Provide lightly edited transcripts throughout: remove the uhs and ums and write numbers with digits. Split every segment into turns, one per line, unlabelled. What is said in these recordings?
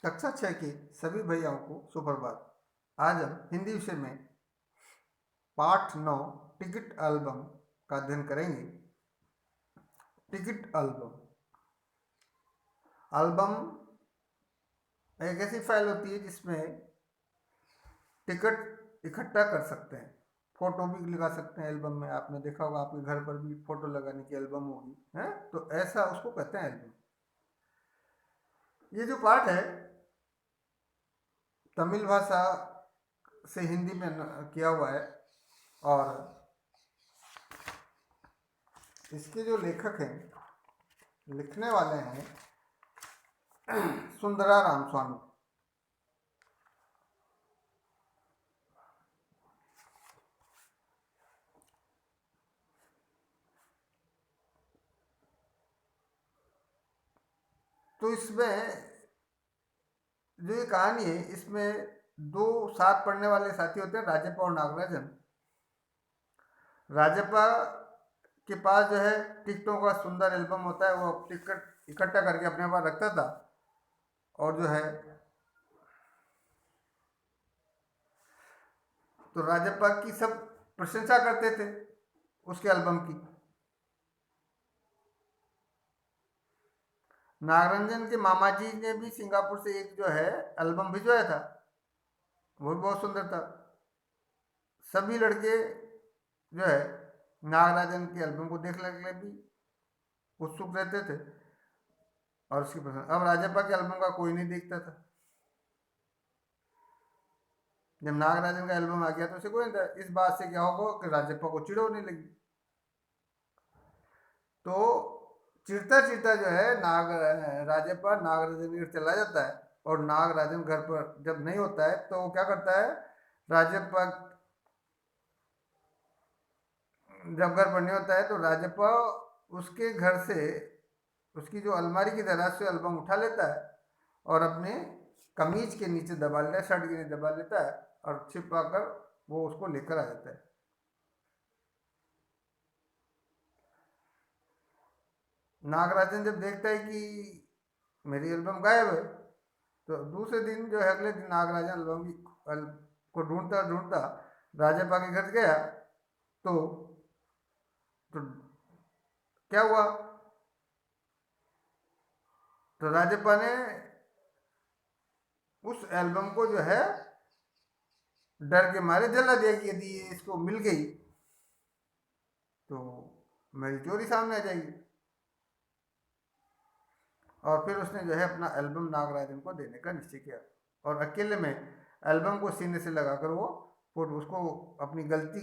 कक्षा 6 के सभी भैयाओं को सुप्रभात। आज हम हिंदी विषय में पाठ 9 टिकट एल्बम का अध्ययन करेंगे। टिकट एल्बम एल्बम एक ऐसी फाइल होती है जिसमें टिकट इकट्ठा कर सकते हैं। फोटो भी लगा सकते हैं एल्बम में। आपने देखा होगा आपके घर पर भी फोटो लगाने की एल्बम होगी, है तो ऐसा उसको कहते हैं एल्बम। ये जो पाठ है तमिल भाषा से हिंदी में किया हुआ है और इसके जो लेखक हैं, लिखने वाले हैं सुंदरा रामस्वामी। तो इसमें जो ये कहानी है इसमें दो साथ पढ़ने वाले साथी होते हैं, राजप्पा और नागराजन। राजप्पा के पास जो है टिकटों का सुंदर एल्बम होता है, वो टिकट इकट्ठा करके अपने पास रखता था और जो है तो राजप्पा की सब प्रशंसा करते थे उसके एल्बम की। नागरंजन के मामा जी ने भी सिंगापुर से एक जो है एल्बम भिजवाया था, वो भी बहुत सुंदर था। सभी लड़के जो है नागराजन के एल्बम को देखने के लिए भी उत्सुक रहते थे और उसकी पसंद। अब राजप्पा के एल्बम का कोई नहीं देखता था। जब नागराजन का एल्बम आ गया तो उसे कोई नहीं था। इस बात से क्या होगा कि राजप्पा को चिढ़ होने लगी। तो चिढ़ता चिढ़ता जो है राजप्पा नागराजन के घर चला जाता है और नागराजन घर पर जब नहीं होता है तो वो क्या करता है, राजप्पा जब घर पर नहीं होता है तो राजप्पा उसके घर से उसकी जो अलमारी की दराज से एल्बम उठा लेता है और अपने कमीज के नीचे दबा लेता है, शर्ट के नीचे दबा लेता है और छिपा कर वो उसको लेकर आ जाता है। नागराजन जब देखता है कि मेरी एल्बम गायब है तो दूसरे दिन जो है अगले दिन नागराजन एल्बम को ढूंढता ढूंढता राजप्पा के घर गया। तो तो क्या हुआ, तो राजप्पा ने उस एल्बम को जो है डर के मारे जला दिया कि यदि ये इसको मिल गई तो मेरी चोरी सामने आ जाएगी। और फिर उसने जो है अपना एल्बम नागराजन को देने का निश्चय किया और अकेले में एल्बम को सीने से लगाकर वो फोटो उसको अपनी गलती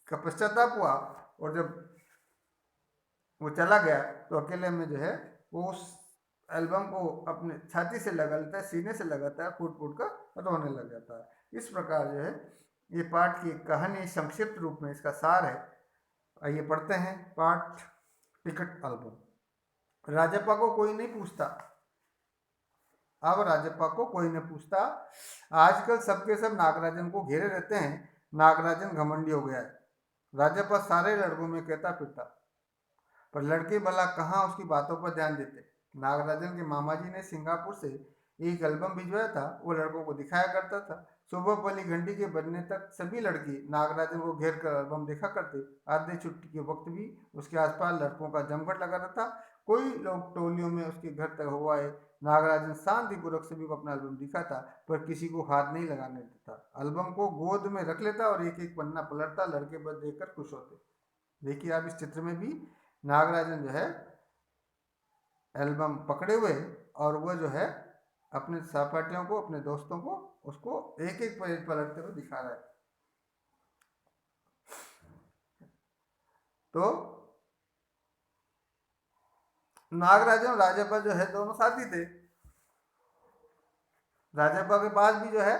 का पश्चाताप हुआ और जब वो चला गया तो अकेले में जो है वो उस एल्बम को अपने छाती से लगा लेता है, सीने से लगाता है, फूट फूट कर रोने लग जाता है। इस प्रकार जो है ये पाठ की कहानी संक्षिप्त रूप में इसका सार है। आइए पढ़ते हैं पाठ टिकट एल्बम। राजप्पा को कोई नहीं पूछता। अब राजप्पा को कोई नहीं पूछता। आजकल सबके सब नागराजन को घेरे रहते हैं। नागराजन घमंडी हो गया है। राजप्पा सारे लड़कों में कहता फिरता, पर लड़के भला कहाँ उसकी बातों पर ध्यान देते। नागराजन के मामा जी ने सिंगापुर से एक एल्बम भिजवाया था, वो लड़कों को दिखाया करता था। सुबह पहली घंटी के बजने तक सभी लड़के नागराजन को घेर कर एल्बम देखा करते। आधे छुट्टी के वक्त भी उसके आसपास लड़कों का जमघट लगा रहता। कोई लोग टोलियों में उसके घर तक हो आए। नागराजन शांतिपूर्वक सभी को अपना एल्बम दिखाता पर किसी को हाथ नहीं लगाने देता। एल्बम को गोद में रख लेता और एक एक पन्ना पलटता। लड़के बस देखकर खुश होते। देखिए आप इस चित्र में भी नागराजन जो है एल्बम पकड़े हुए और वो जो है अपने सहपाठियों को, अपने दोस्तों को उसको एक एक पेज पलटते हुए दिखा रहा है। तो नागराजन और राजप्पा जो है दोनों साथी थे। राजप्पा के पास भी जो है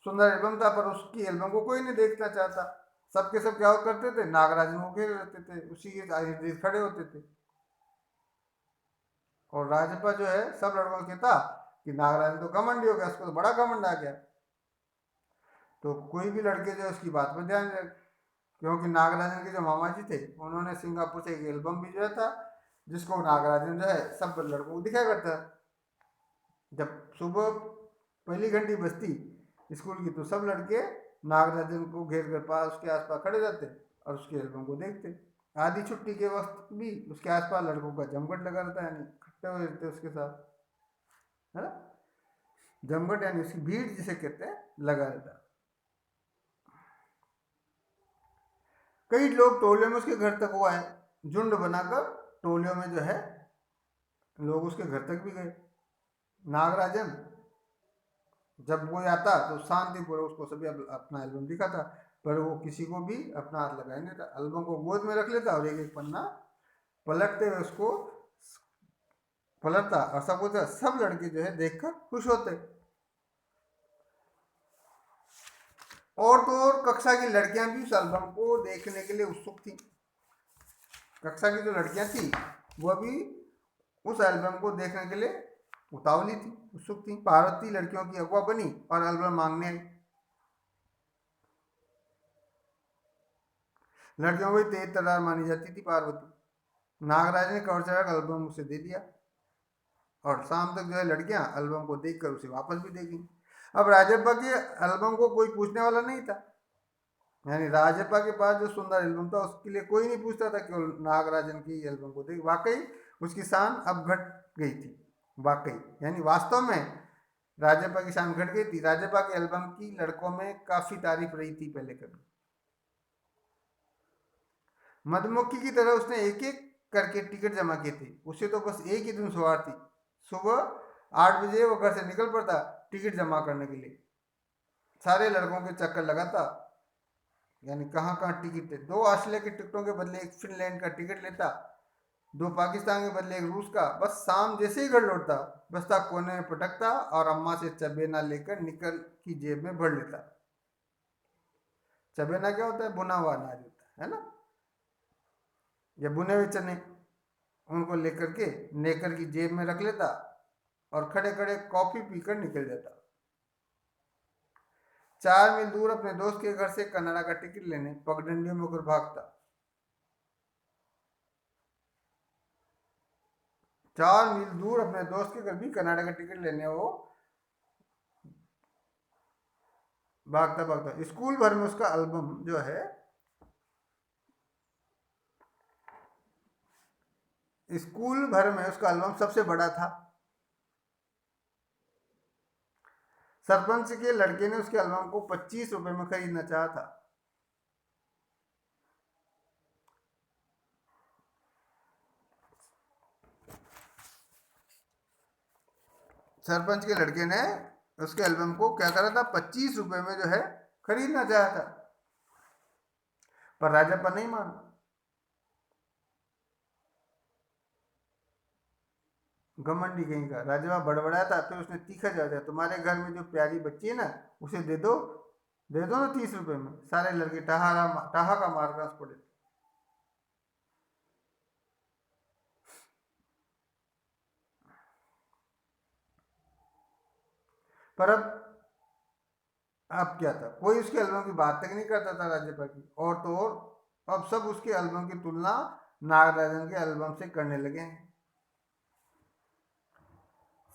सुंदर एल्बम था पर उसकी एल्बम को कोई नहीं देखना चाहता। सबके सब क्या करते थे, नागराजन को घेरे रहते थे, उसी के इर्द खड़े होते थे। और राजप्पा जो है सब लड़कों से कहता कि नागराजन तो घमंडी हो गया, उसको तो बड़ा घमंड आ गया। तो कोई भी लड़के जो है उसकी बात पर ध्यान रख, क्योंकि नागराजन के जो मामा जी थे उन्होंने सिंगापुर से एक एल्बम भिजवाया था जिसको नागराजन जो है सब लड़कों को दिखाया करता। जब सुबह पहली घंटी बजती स्कूल की तो सब लड़के नागराजन को घेर कर पास उसके आसपास खड़े रहते और उसके एल्बम को देखते। आधी छुट्टी के वक्त भी उसके आसपास लड़कों का जमघट लगा रहता, यानी इकट्ठे हुए रहते उसके साथ, है ना। जमघट यानी उसकी भीड़ जिसे कहते हैं, लगा रहता। कई लोग टोलियों में उसके घर तक वो आए, झुंड बनाकर टोलियों में जो है लोग उसके घर तक भी गए। नागराजन जब कोई आता तो शांतिपूर्वक उसको सभी अपना एल्बम दिखाता, पर वो किसी को भी अपना हाथ लगाए नहीं था। एल्बम को गोद में रख लेता और एक एक पन्ना पलटते हुए उसको पलटता और सब कुछ। सब लड़के जो है देखकर खुश होते। और तो और कक्षा की लड़कियां भी उस एल्बम को देखने के लिए उत्सुक थी। कक्षा की जो लड़कियां थी वो भी उस एल्बम को देखने के लिए उतावली थी, उत्सुक थी। पार्वती लड़कियों की अगुआ बनी और एल्बम मांगने आई। लड़कियों को तेज तर्रार मानी जाती थी पार्वती। नागराज ने कवर चढ़ाकर एल्बम उसे दे दिया और शाम तक जो है लड़कियां एल्बम को देखकर उसे वापस भी देगी। अब राजप्पा के एल्बम को कोई पूछने वाला नहीं था, यानी राजप्पा के पास जो सुंदर एल्बम था उसके लिए कोई नहीं पूछता था, केवल नागराजन की एल्बम को देख। वाकई उसकी शान अब घट गई थी, वाकई यानी वास्तव में राजप्पा की शान घट गई थी। राजप्पा के एल्बम की लड़कों में काफी तारीफ रही थी पहले कभी। मधुमक्खी की तरह उसने एक एक करके टिकट जमा किए थे। उसे तो बस एक ही दिन सवार थी। सुबह 8 बजे वो घर से निकल पड़ता टिकट जमा करने के लिए। सारे लड़कों के चक्कर लगाता, यानी कहाँ कहाँ टिकट थे। 2 ऑस्ट्रेलिया के टिकटों के बदले एक फिनलैंड का टिकट लेता, 2 पाकिस्तान के बदले एक रूस का। बस शाम जैसे ही घर लौटता बस्ता कोने में पटकता और अम्मा से चबेना लेकर निकल की जेब में भर लेता। चबेना क्या होता है? बुना हुआ अनाज होता है ना, या बुने हुए चने। उनको लेकर के नेकर की जेब में रख लेता और खड़े खड़े कॉफी पीकर निकल जाता। 4 मील दूर अपने दोस्त के घर से कनाडा का टिकट लेने पगडंडियों में होकर भागता। 4 मील दूर अपने दोस्त के घर भी कनाडा का टिकट लेने वो भागता भागता। स्कूल भर में उसका एल्बम जो है, स्कूल भर में उसका एल्बम सबसे बड़ा था। सरपंच के लड़के ने उसके एल्बम को 25 रुपए में खरीदना चाहा था। सरपंच के लड़के ने उसके एल्बम को क्या करा था, 25 रुपए में जो है खरीदना चाहा था, पर राजप्पा नहीं माना। घमंडी कहीं का राजवा बड़बड़ाया था। फिर उसने तीखा जवाब दिया, तुम्हारे घर में जो प्यारी बच्ची है ना उसे दे दो, दे दो ना 30 रुपए में। सारे लड़के ठहाका मारकर हंस पड़े। पर अब क्या था, कोई उसके एल्बम की बात तक नहीं करता था राज्यपाल की। और तो और अब सब उसके एल्बम की तुलना नागराजन के एल्बम से करने लगे हैं।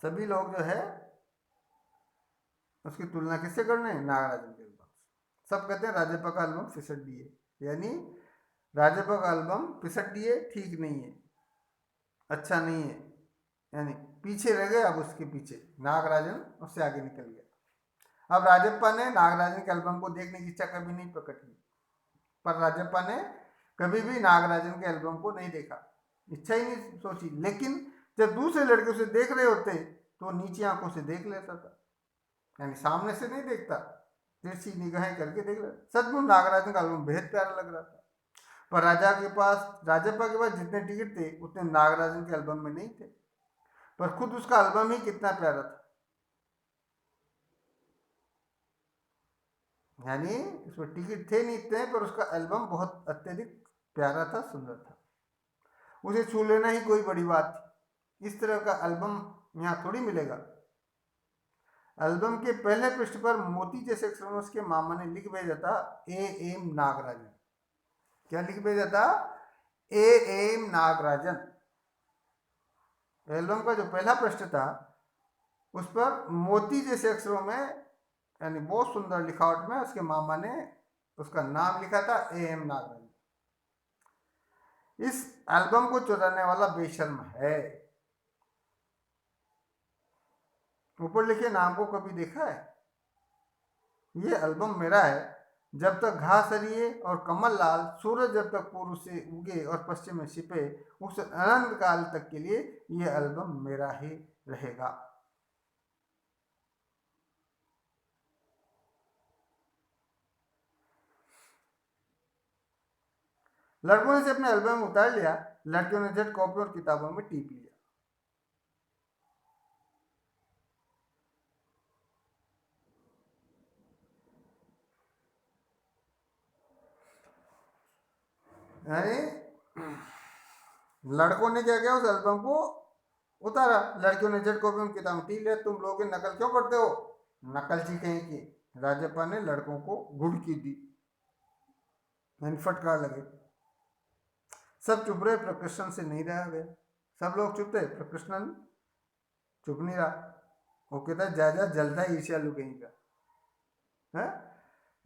सभी लोग जो है उसकी तुलना किससे करने हैं? नागराजन के एल्बम से। सब कहते हैं राजप्पा का एल्बम फिसड्डी है, यानी राजप्पा का एल्बम फिसड्डी है, ठीक नहीं है, अच्छा नहीं है, यानी पीछे रह गए। अब उसके पीछे नागराजन उससे आगे निकल गया। अब राजप्पा ने नागराजन के एल्बम को देखने की इच्छा कभी नहीं प्रकट की, पर राजप्पा ने कभी भी नागराजन के एल्बम को नहीं देखा, इच्छा ही नहीं सोची। लेकिन जब दूसरे लड़के उसे देख रहे होते तो नीची आंखों से देख लेता था, यानी सामने से नहीं देखता, तिरछी निगाहें करके देख रहा। सचमुच नागराजन का एल्बम बेहद प्यारा लग रहा था, पर राजप्पा के पास जितने टिकट थे उतने नागराजन के एल्बम में नहीं थे। पर खुद उसका एल्बम ही कितना प्यारा था, यानी उसमें टिकट थे नहीं इतने, पर उसका एल्बम बहुत अत्यधिक प्यारा था, सुंदर था। उसे छू लेना ही कोई बड़ी बात थी। इस तरह का एल्बम यहाँ थोड़ी मिलेगा। एल्बम के पहले पृष्ठ पर मोती जैसे अक्षरों में उसके मामा ने लिख भेजा था, ए एम नागराजन। क्या लिख भेजा था? A M Nagarajan. एल्बम का जो पहला पृष्ठ था उस पर मोती जैसे अक्षरों में यानी बहुत सुंदर लिखावट में उसके मामा ने उसका नाम लिखा था AM नागराजन। इस एल्बम को चुराने वाला बेशर्म है। ऊपर लिखे नाम को कभी देखा है? ये एल्बम मेरा है। जब तक घास हरिए और कमल लाल, सूरज जब तक पूर्व से उगे और पश्चिम में छिपे, उस अनंत काल तक के लिए ये एल्बम मेरा ही रहेगा। लड़कों ने से अपने एल्बम उतार लिया, लड़कियों ने झट कॉपी और किताबों में टीप लिया। यानी लड़कों ने क्या किया, उस एल्बम को उतारा, लड़कियों ने झट कॉपी में किताब में टीप लिया। तुम लोग नकल क्यों करते हो, नकलची कहीं की। राजप्पा ने लड़कों को घुड़की दी, यानी फटकार लगे। सब चुप रहे, प्रकृष्ण से नहीं रहा गया। सब लोग चुप थे, प्रकृष्ण चुप नहीं रहा। वो कहता जा जा, जलता है ईर्ष्यालु कहीं का है।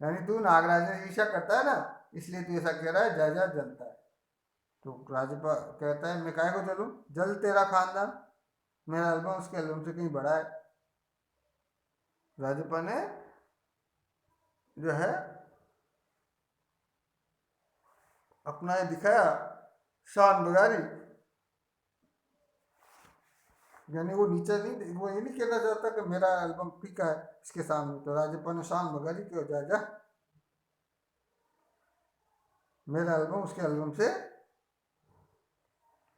यानी तू नागराज ने ईर्ष्या करता है ना, इसलिए तू ऐसा कह रहा है, जा जा जलता है। तो राजपा कहता है मैं काहे को जलूं, जल तेरा खानदान, मेरा एल्बम उसके एल्बम से कहीं बड़ा है। राजपा ने जो है अपना ये दिखाया शान बगारी। यानी वो नीचे नहीं, वो ये नहीं कहना चाहता कि मेरा एल्बम फीका है इसके सामने। तो राजप्पा ने शान बगारी क्यों, जा जा, मेरा एल्बम उसके एल्बम से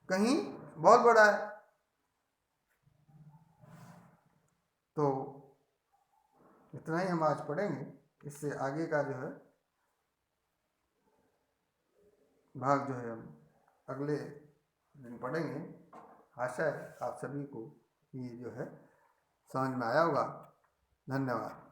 कहीं बहुत बड़ा है। तो इतना ही हम आज पढ़ेंगे। इससे आगे का जो है भाग जो है हम अगले दिन पढ़ेंगे। आशा है आप सभी को ये जो है समझ में आया होगा। धन्यवाद।